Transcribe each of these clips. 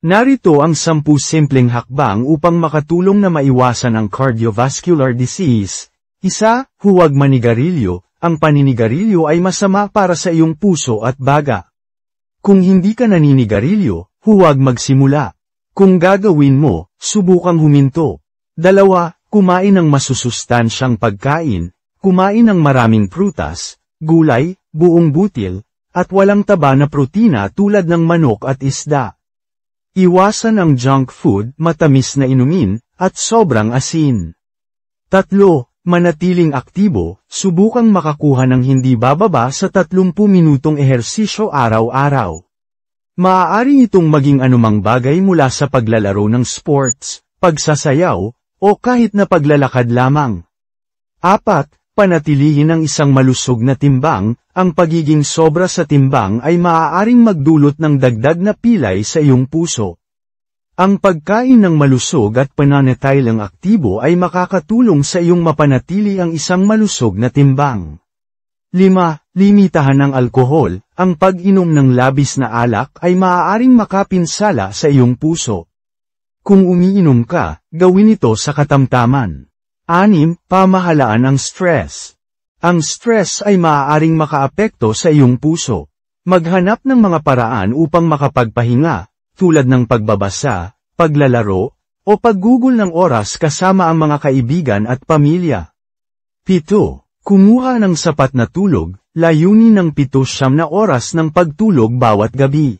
Narito ang 10 simpleng hakbang upang makatulong na maiwasan ang cardiovascular disease. 1. Huwag manigarilyo. Ang paninigarilyo ay masama para sa iyong puso at baga. Kung hindi ka naninigarilyo, huwag magsimula. Kung gagawin mo, subukang huminto. 2. Kumain ng masusustansyang pagkain. Kumain ng maraming prutas, gulay, buong butil, at walang taba na protina tulad ng manok at isda. Iwasan ang junk food, matamis na inumin, at sobrang asin. 3. Manatiling aktibo. Subukang makakuha ng hindi bababa sa 30 minutong ehersisyo araw-araw. Maaari itong maging anumang bagay mula sa paglalaro ng sports, pagsasayaw, o kahit na paglalakad lamang. 4. Panatilihin ang isang malusog na timbang. Ang pagiging sobra sa timbang ay maaaring magdulot ng dagdag na pilay sa iyong puso. Ang pagkain ng malusog at pananatiling aktibo ay makakatulong sa iyong mapanatili ang isang malusog na timbang. 5. Limitahan ang alkohol. Ang pag-inom ng labis na alak ay maaaring makapinsala sa iyong puso. Kung umiinom ka, gawin ito sa katamtaman. 6. Pamahalaan ang stress. Ang stress ay maaaring makaapekto sa iyong puso. Maghanap ng mga paraan upang makapagpahinga, tulad ng pagbabasa, paglalaro, o paggugol ng oras kasama ang mga kaibigan at pamilya. 7. Kumuha ng sapat na tulog. Layunin ng 7-9 na oras ng pagtulog bawat gabi.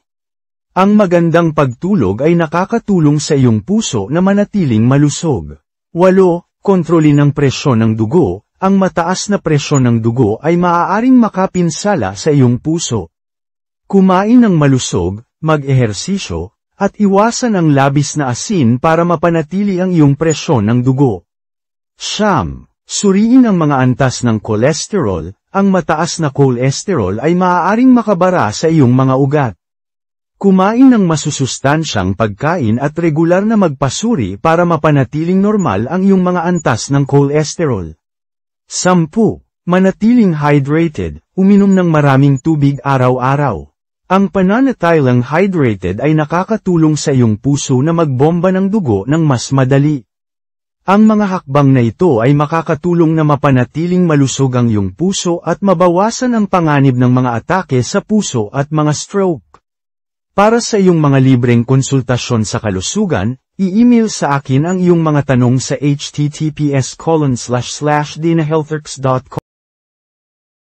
Ang magandang pagtulog ay nakakatulong sa iyong puso na manatiling malusog. 8. Kontrolin ang presyon ng dugo. Ang mataas na presyon ng dugo ay maaaring makapinsala sa iyong puso. Kumain ng malusog, mag-ehersisyo, at iwasan ang labis na asin para mapanatili ang iyong presyon ng dugo. 9. Suriin ang mga antas ng kolesterol. Ang mataas na kolesterol ay maaaring makabara sa iyong mga ugat. Kumain ng masusustansyang pagkain at regular na magpasuri para mapanatiling normal ang iyong mga antas ng kolesterol. 10. Manatiling hydrated. Uminom ng maraming tubig araw-araw. Ang pananatiling hydrated ay nakakatulong sa iyong puso na magbomba ng dugo ng mas madali. Ang mga hakbang na ito ay makakatulong na mapanatiling malusog ang iyong puso at mabawasan ang panganib ng mga atake sa puso at mga stroke. Para sa iyong mga libreng konsultasyon sa kalusugan, i-email sa akin ang iyong mga tanong sa https://dinahealthworks.com